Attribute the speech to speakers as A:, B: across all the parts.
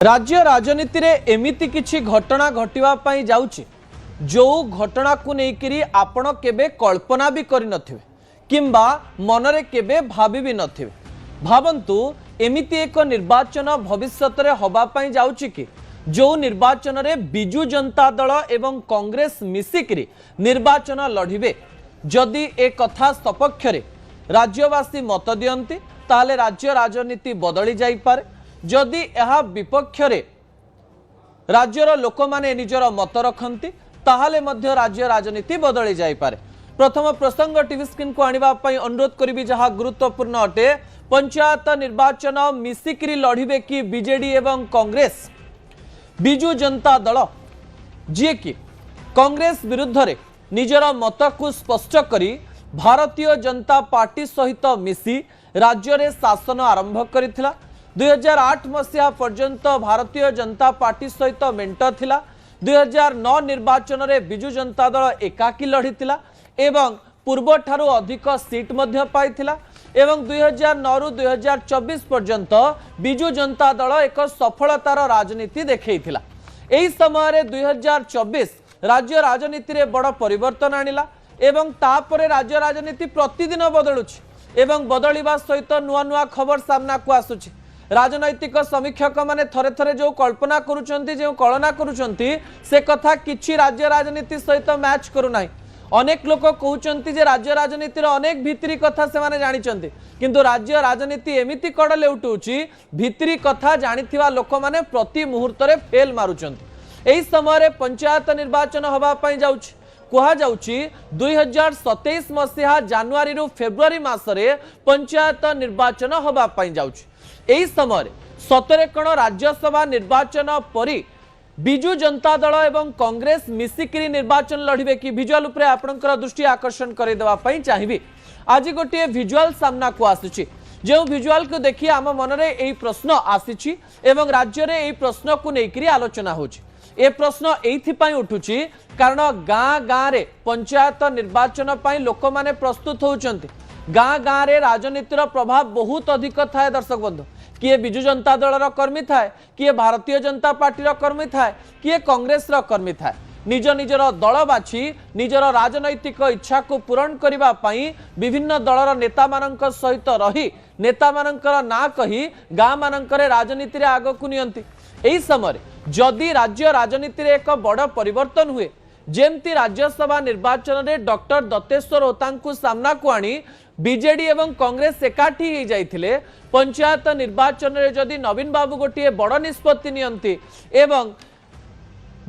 A: राज्य राजनीति रे एमिति किछि घटना घटिबा जाउछि जो घटना को लेकर आपण केबे कल्पना भी करि नथिबे किंबा मनरे केबे भाबी भी नथिबे। भावंतु एमिति एक निर्वाचन भविष्यत रे होबा पई जाउछि कि जो निर्वाचन रे बिजु जनता दल एवं कांग्रेस मिसिकरी निर्वाचन लढिबे। जदि ए कथा सपक्ष रे राज्यवासी मत दियंती ताले राज्य राजनीति बदली जाई पारे। जदि यह विपक्ष रे राज्यर लोक माने निजर मत रखती ताहले मध्य राज्य राजनीति बदली जाई पारे। प्रथम प्रसंग टीवी स्क्रीन को आनिबा पई अनुरोध करिबी जहा गुरुत्वपूर्ण अटे। पंचायत निर्वाचन मिसिकरी लढिबे कि बीजेडी एवं कांग्रेस। बिजु जनता दल जी कि कांग्रेस विरुद्ध रे निजर मत को स्पष्ट करी भारतीय जनता पार्टी सहित मिसी राज्य रे शासन आरंभ करिथिला। 2008 मसीहा पर्यंत भारतीय जनता पार्टी सहित मेंट थिला। 2009 निर्वाचन रे बिजु जनता दल एकाकी लढिथिला एवं पूर्व ठारू अधिक सीट मध्य पाइथिला एवं 2009 रु 2024 पर्यंत बिजु जनता दल एक सफलतार राजनीति देखैथिला। एही समय रे 2024 राज्य राजनीति रे बड़ परिवर्तन आनिला एवं तापरे राज्य राजनीति प्रतिदिन बदलुछि एवं बदलिबा सहित नुआ नुआ खबर सामना को आसुछि। राजनैतिक समीक्षक माने थरे थरे जो कल्पना करुचंती जो कलना करुचंती से कथा किछि राज्य राजनीति सहित मैच करू नाही। अनेक लोक कहउचंती जे राज्य राजनीति रो अनेक भितरी कथा से माने जानिचंती किंतु राज्य राजनीति एमिति कड़ले उठुछि भितरी कथा जानिथिबा लोक माने प्रति मुहूर्त रे फेल मारुचंती। एही समय रे पंचायत निर्वाचन होबा पई जाउछि। कहा जाउछि 2027 मसीहा जनवरी रु फेब्रुआरी मासरे पंचायत निर्वाचन होबा पई जाउछि। एही समय सतरे कण राज्यसभा निर्वाचन परी बिजु जनता दल एवं कांग्रेस मिसिकरी निर्वाचन लढिबे कि विजुअल उपरे आपनकर दृष्टि आकर्षण करे देबा पई चाहिबी। आज गोटे विजुअल सामना को आसीछि जो विजुअल को देखि आम मनरे एही प्रश्न आसीछि एवं राज्य रे एही प्रश्न को नेकरी आलोचना होछि। ए प्रश्न एथि पई उठुछि कारण गाँ गाँ रे पंचायत निर्वाचन पई लोक माने प्रस्तुत होउचंती। गाँ गाँ रे राजनीतिर प्रभाव बहुत अधिक थाए। दर्शक बंधु किए बिजु जनता दल कर्मी थाए किए भारतीय जनता पार्टी कर्मी थाए किए कांग्रेस कर्मी थाए। निज निजर दल बाछि निजर राजनैतिक इच्छा को पूरण करिबा पई विभिन्न दलर नेता मानक सहित रही नेता मानकर ना कही गाँ मानकरे राजनीति रे आगो को नियंती। एही समय जदि राज्य राजनीति रे एक बड़ परिवर्तन हुए जेमती राज्यसभा निर्वाचन रे डॉक्टर दत्तेश्वर होतांग को सामना को आनी बीजेडी एवं कांग्रेस एकाठी हो जाइथिले। पंचायत निर्वाचन रे जदि नवीन बाबू गोटे बड़ निष्पत्ति नियंती एवं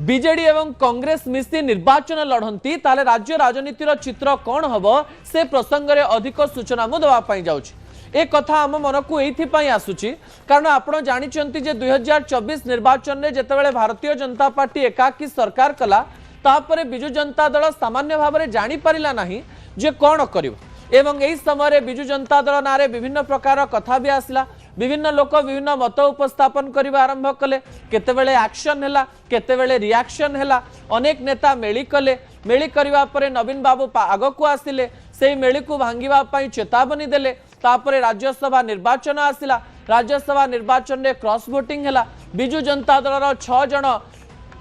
A: बीजेडी एवं कांग्रेस मिसी निर्वाचन लढ़ंती ताले राज्य राजनीतिर चित्र कौन हबो से प्रसंग रे अधिक सूचना मु दवा पई जाउछि। ए कथा आम मन को एइथिपाई आसुछि कारण आपण जानिचंती जे 2024 निर्वाचन रे जेतेबेले भारतीय जनता पार्टी एकाकी सरकार कला तापरे बिजु जनता दल सामान्य भाव में जानी पारिला नाही जे कौन करिवो एवं एही समय बिजु जनता दल नारे विभिन्न प्रकार कथा भी आसला। विभिन्न लोक विभिन्न मत उपस्थापन करबा आरंभ कले। केतेबेले एक्शन हैला केतेबेले रिएक्शन हैला। अनेक नेता मेली कले। मेली करबा परे नवीन बाबू आग को आसिले सेही मेली को भांगिबा पई चेतावनी देले। तापरे राज्यसभा निर्वाचन आसिला। राज्यसभा निर्वाचन रे क्रॉस वोटिंग हैला। बिजु जनता दलर 6 जण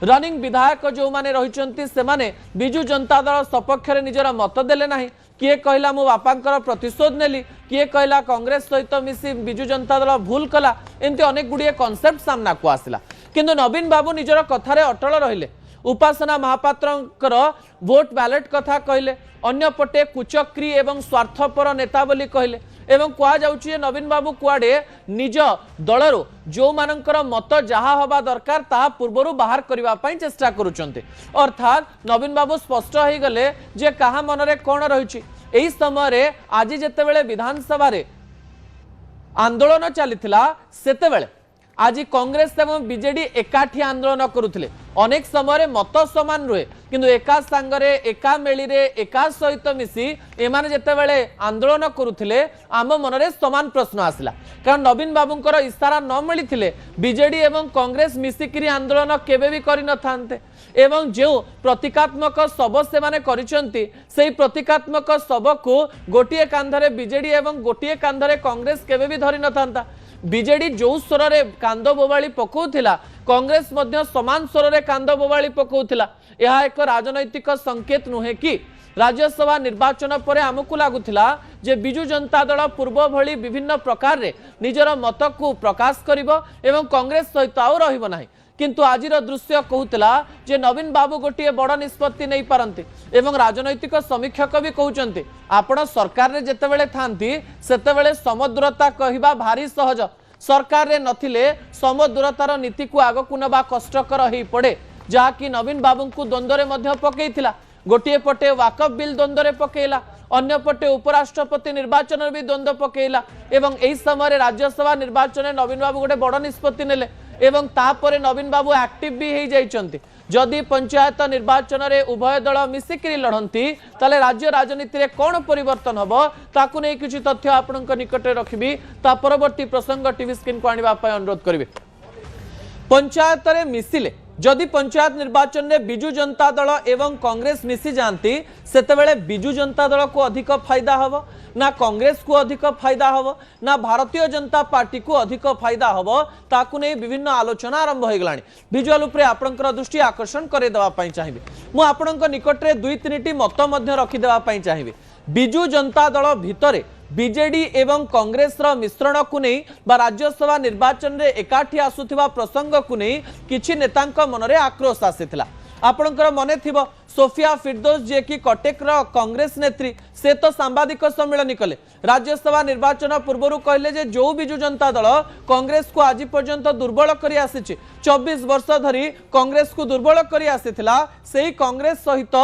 A: रनिंग विधायक जो माने रहिचंती से माने बिजु जनता दल सपक्ष रे निजर मत देले नाही। किए कहला मो बापांकर प्रतिशोध नेली किए कहला कांग्रेस सहित मिसी बिजु जनता दल भूल कला। एमती अनेक गुड़िए कॉन्सेप्ट सामना को आसिला किंतु नवीन बाबू निजर कथारे अटल रहिले। उपासना महापात्रंकर वोट बैलेट कथा कहले अन्य पटे कुचक्री एवं स्वार्थपर नेता बोली कहले एवं कहा जाउछि नवीन बाबू कुआडे निज दलरो जो मानकर मत जहा हवा दरकार ता पूर्वरु बाहर करबा पई चेष्टा करूचंते। अर्थात नवीन बाबू स्पष्ट हो गले जे कहा मनरे कोन रहिछि। एही समय रे आज जेतेबेले विधानसभा रे आंदोलन चलीथिला सेतेबेले आज कांग्रेस एवं बीजेडी एकाठी आंदोलन करुथिले। अनेक समय मत समान रुहे किंतु एका सांगरे एका मेली रे एका सहित मिसी एमाने जेतेबेले आंदोलन करुथिले आम मनरे समान प्रश्न आसिला कारण नवीन बाबूंकर इशारा न मिलिथिले बीजेडी एवं कांग्रेस मिसिकिरी आंदोलन केबे भी करि न थांते एवं जो प्रतीकात्मक शब से माने करिसंती सेही प्रतीकात्मक शब को गोटिए कांधरे बीजेडी एवं गोटिए कांधरे कांग्रेस केबे भी धरि न थांता। बीजेडी जो स्वर में कांद बोबाली पकाउथिला कांग्रेस मध्य समान स्वर में कांद बोबाली पकाउथिला। यह एक राजनैतिक संकेत नुहे कि राज्यसभा निर्वाचन पर आमको लगुला जे बिजु जनता दल पूर्व भली विभिन्न प्रकार रे निजर मत को प्रकाश करिवो एवं कांग्रेस सहित आउ रहिबो नाही। किंतु आजिर दृश्य कहूला जे नवीन बाबू गोटे बड़ निष्पत्ति नहीं पारती एवं राजनैतिक समीक्षक भी कहते आपण सरकार रे जेतेबेले थांती सेतेबेले समदूरता कहवा भारी सहज सरकार रे नथिले समदूरतार नीति को आगकु नबा कष्टकर हो पड़े जहाँकि नवीन बाबू को द्वंद्व मध्य पकईथिला। गोटे पटे वाकफ बिल द्वंद्व पकेला अन्य पटे उपराष्ट्रपति निर्वाचन भी द्वंद्व पकेला एवं एही समय राज्यसभा निर्वाचन नवीन बाबू गोटे बड़ निष्पत्ति नेले एवं तापरे नवीन बाबू एक्टिव भी हो जाइछन्ति। जदि पंचायत निर्वाचन रे उभय दल मिसिकरी लड़ती ताले राज्य राजनीति रे कौन परिवर्तन हबो ताकु नै किछि तथ्य आपनक निकटे रखिबी ता परवर्ती प्रसंग टीवी स्क्रीन को आनिबा पय अनुरोध करिवे। पंचायत रे मिसिले जदि पंचायत निर्वाचन में बिजु जनता दल एवं कांग्रेस मिसी जाती सेतेबेले बिजु जनता दल को अधिक फायदा हबो ना कांग्रेस को अधिक फायदा हबो ना भारतीय जनता पार्टी को अधिक फायदा हबो ताकु नै विभिन्न आलोचना आरंभ हो गलानी। विजुअल उपरे आपनकर दृष्टि आकर्षण करे देबा पई चाहिबे। मु आपनक निकट रे दुई तीनटी मत मध्य रखि देबा पई चाहिबे। बिजु जनता दल भितरे बीजेडी एवं कांग्रेस रो मिश्रण को नहीं बा राज्यसभा निर्वाचन रे एकाठी आसुथिबा प्रसंग को नहीं किछि नेतांक मनरे आक्रोश आसीथिला। आपनकर मने थिबो सोफिया फिरदौस जे कि कटक रो कांग्रेस नेत्री से तो सांबादिक सम्मेलन कले राज्यसभा निर्वाचन पूर्व कहले जे जो बिजु जनता दल कांग्रेस को आज पर्यंत दुर्बल करी आसीछि 24 वर्ष धरी कांग्रेस को दुर्बल करी आसीथिला सेही कांग्रेस सहित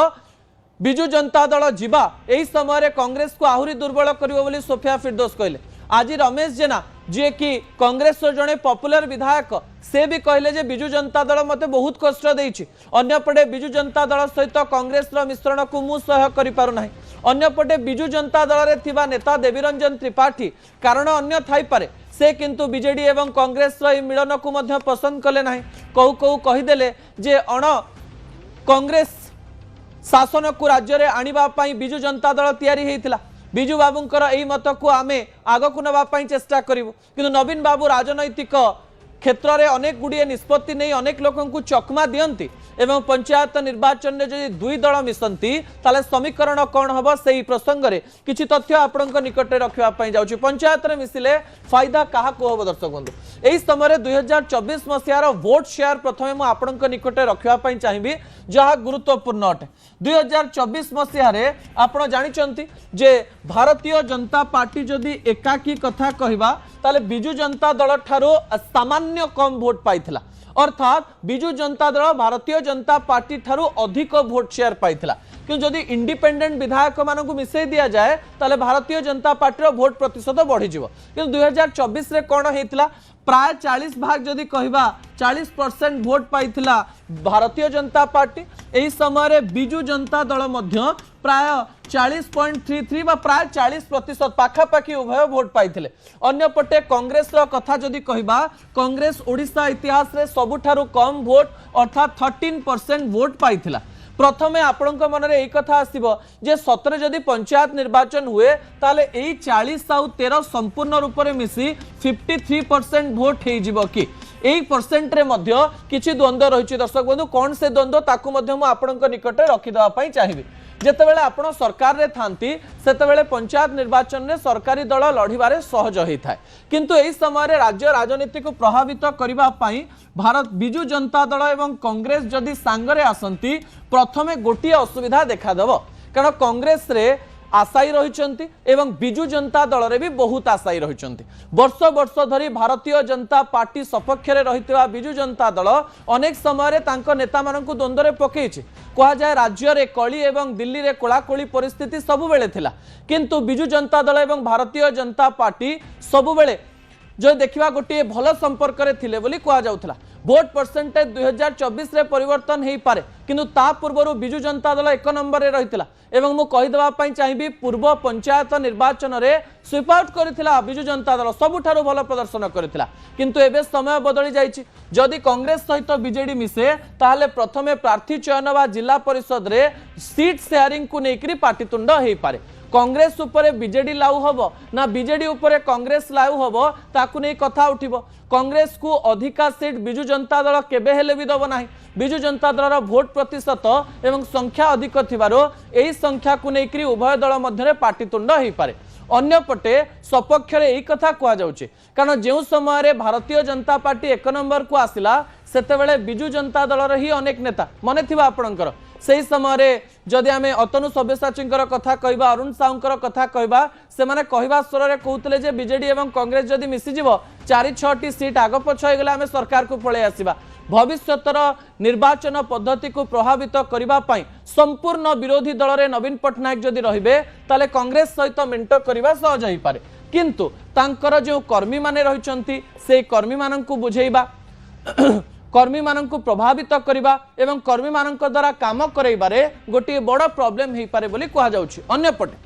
A: बिजु जनता दल जीवा यही समय कांग्रेस को आहरी दुर्बल करिवो बोली सोफिया फिरदौस कहले। आज रमेश जेना जे कि कांग्रेस जड़े पॉपुलर विधायक से भी कहले जे बिजु जनता दल मते बहुत कष्ट देइछि अन्यपटे बिजु जनता दल सहित कांग्रेस मिश्रण को मु सह करि पारु नाही। अन्यपटे बिजु जनता दल रे थिबा नेता देवीरंजन त्रिपाठी कारण अन्य थाई पारे से किंतु बीजेडी एवं कांग्रेस मिलन को मध्य पसंद कले नाही। कहू कहू कहिदेले जे अण कांग्रेस शासन को राज्य रे आनिबा पई बिजु जनता दल तैयारी हेइथिला। बिजु बाबूंकर एही मत को आमे आगकु नबा पई चेष्टा करिवो किंतु नवीन बाबू राजनैतिक क्षेत्र में अनेक गुड़िए निष्पत्ति नहीं अनेक लोगों को चकमा दियंती एवं पंचायत निर्वाचन में जदि दुई दल मिसंती ताले समीकरण कौन हम से प्रसंग में किसी तथ्य आपण निकट रखापी जाऊँगी। पंचायत में मिसिले फायदा क्या हम दर्शक बंधु यही समय 2024 मसीहार भोट शेयर प्रथमे मुझे आपण निकट रखापी चाहिए जहाँ गुरुत्वपूर्ण अटे। 2024 मसीहार आपण जानते जे भारतीय जनता पार्टी जदि एकाकी कथा कहवा ताले बिजु जनता दल ठारो सामान्य कम भोट पाइथिला अर्थात बिजु जनता दल भारतीय जनता पार्टी ठारो अधिक भोट शेयर पाइथिला कि जदि इंडिपेंडेंट विधायक मानक मिसई दिया जाए ताले भारतीय जनता पार्टी भोट प्रतिशत बढ़ी जिवो कि 2024 रे कोन हेतिला प्राय 40 भाग जदि कहवा 40% भोट पाइथिला भारतीय जनता पार्टी एही समय रे बिजु जनता दल मध्य प्राय 40.33 बा प्राय 40% पाखापाखि उभय भोट पाइथिले। अन्य पटे कांग्रेस रो कथा जदि कहवा कांग्रेस ओडिशा इतिहास रे सबुठारु कम भोट अर्थात 13% भोट पाइथिला। प्रथमे आपणक मन रे एक कथा आसीबो जे सतरे जदि पंचायत निर्वाचन हुए ताले एई 40 आउ 13 संपूर्ण रूप में मिसी 53% भोट हे जिवो कि एई परसेंट रे मध्य किछि द्वंद्व रहिछि। दर्शक बंधु कोन से द्वंद्व ताकू मध्य मु आपणक निकट रखि देबा पई चाहिबी। जेतेबेले आपण सरकार रे थांती सेतेबेले पंचायत निर्वाचन में सरकारी दल लड़िबारे सहज होता है किंतु एही समय रे राज्य राजनीति को प्रभावित करबा पई भारत बिजु जनता दल एवं कांग्रेस जदि सांगरे आसंती प्रथमे गोटी असुविधा देखा देव कारण कांग्रेस रे आशायी रही एवं बिजु जनता दल रे भी बहुत आशायी रही वर्ष वर्ष धरी भारतीय जनता पार्टी सपक्ष रही बिजु जनता दल अनेक समय नेता मानक द्वंद्व पकई कह जाए राज्य रे कली एवं दिल्ली रे कोलाकोली परिस्थिति सबुबेले थिला किंतु बिजु जनता दल एवं भारतीय जनता पार्टी सबुबेले जो देखा गोटे भल संपर्क रे थिले बोली कह जाउथला। भोट परसेंटेज 2024 रे परिवर्तन हो पारे किंतु ता पूर्व बिजु जनता दल 1 नंबर रे रहितला एवं मु कहि देबा पई चाहिबी पूर्व पंचायत निर्वाचन रे स्वीप आउट करथिला बिजु जनता दल सबुठारु भल प्रदर्शन करथिला किंतु एबे समय बदली जाइछि। जदि कांग्रेस सहित बीजेडी मिसे ताले प्रथमे प्रार्थी चयन वा जिला परिषद रे सीट शेयरिंग को नेकरी पार्टीतुंड हो पारे कांग्रेस उपरे बीजेडी लागू हबो ना बीजेडी उपरे कांग्रेस लागू हबो ताकू नहीं कथा उठिबो। कांग्रेस को अधिका सीट बिजु जनता दल केबे हेले भी दबो नाही। बिजु जनता दल भोट प्रतिशत एवं संख्या अधिक थिबारो एही संख्या को नेकरी उभय दल मध्य पाटितुंड होई पारे। अन्यपटे सपक्ष यही कथा कहुचे कारण जो समय भारतीय जनता पार्टी 1 नंबर को आसिला सेतेबेले बिजु जनता दलर ही अनेक नेता मन थी आपणकर से समय जदि आम अतनु सब्यसाची कथा कहवा अरुण साहूर कथा कहवा से माने कहवा स्वर में कहते जे बीजेडी और कांग्रेस जदि मिसीज 4-6टी सीट आग पछ होगले आम सरकार को पलि आसवा। भविष्यतर निर्वाचन पद्धति को प्रभावित करने संपूर्ण विरोधी दल में नवीन पट्टनायक जदि रहिबे ताले कांग्रेस सहित मेंट करने सहज हो पारे। किंतु तांकर जो कर्मी माने रहिचंती से कर्मी माननकु बुझेइबा कर्मी माननकु प्रभावित करने एवं कर्मी माननक द्वारा काम करैबारे गोटे बड़ प्रॉब्लम हो पारे बोली कहा जाउछि। अन्यपटे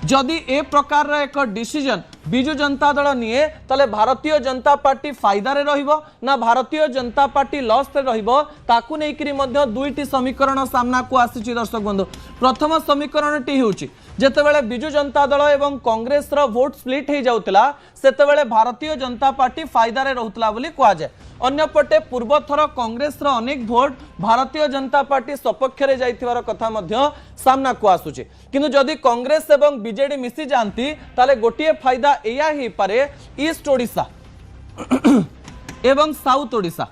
A: जदि ए प्रकार एक डिसीजन बिजु जनता दल निए तले भारतीय जनता पार्टी फायदा रे रहिबो ना भारतीय जनता पार्टी लॉस रे रहिबो ताकू नै करी मध्य दुईटी समीकरण सामना को आसीछि। दर्शक बंधु प्रथम समीकरण टी होछि जेतेबेले बिजु जनता दल एवं कांग्रेस रो वोट स्प्लिट हो जाउतला सेतेबेले भारतीय जनता पार्टी फायदा रे रहउतला बोली कहा जाय। अन्यपटे पूर्वथर कांग्रेस रो अनेक वोट भारतीय जनता पार्टी सपक्ष रे जाइथिवार कथा मध्य सामना को आसुछि। किंतु जदि कांग्रेस एवं बीजेडी मिसी जानती ताले गोटिए फायदा एया ही पारे ईस्ट ओडिशा एवं साउथ ओडिशा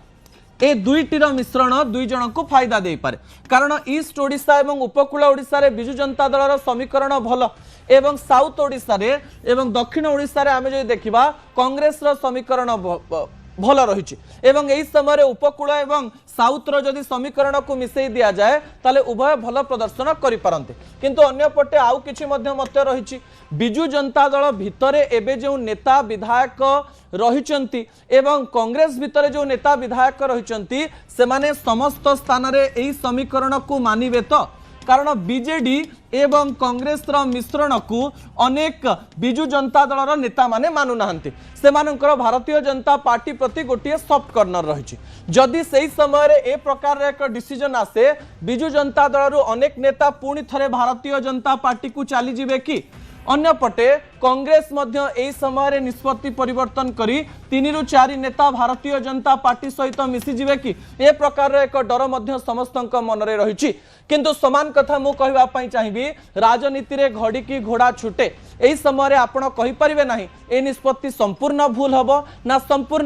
A: ए दुईटीर मिश्रण दुई जन को फायदा दे पारे कारण ईस्ट ओडिशा एवं उपकूल ओडिशा रे बिजु जनता दलर समीकरण भल एवं साउथ ओडिशा रे एवं दक्षिण ओडिशा रे आमे जो देखिबा कांग्रेस रो समीकरण भल रही एवं यही समय उपकूल एवं साउथ रो जदि समीकरण को मिसई दिया जाए ताले उभय भल प्रदर्शन करि पारंते। किंतु अन्यपटे आउ किछि मध्य मत रही बिजु जनता दल भितरे एबे जो नेता विधायक रहिचंती एवं कांग्रेस भितरे जो नेता विधायक रहिचंती से माने समस्त स्थान रे एही समीकरण को मानिबे तो कारण बीजेडी एवं कांग्रेस मिश्रण को अनेक बिजु जनता दलर नेता माने मानु नाहंती से मानकर भारतीय जनता पार्टी प्रति गोटे सॉफ्ट कॉर्नर रही। जदि सही समय ए प्रकार एक डिसीजन आसे बिजु जनता दलर अनेक नेता पुणी थरे भारतीय जनता पार्टी को चली जिवे कि अन्यपटे कांग्रेस मध्य एही समय निष्पत्ति परिवर्तन करी 3-4 नेता भारतीय जनता पार्टी सहित मिसी जिवे कि ए प्रकार एक डर मध्य समस्तक मन रे रही। किंतु समान कथा मु कहबा पई चाहिबी राजनीति रे घड़ी की घोड़ा छुटे एही समय आपण कहि परिबे नाही ए निष्पत्ति संपूर्ण भूल हबो ना संपूर्ण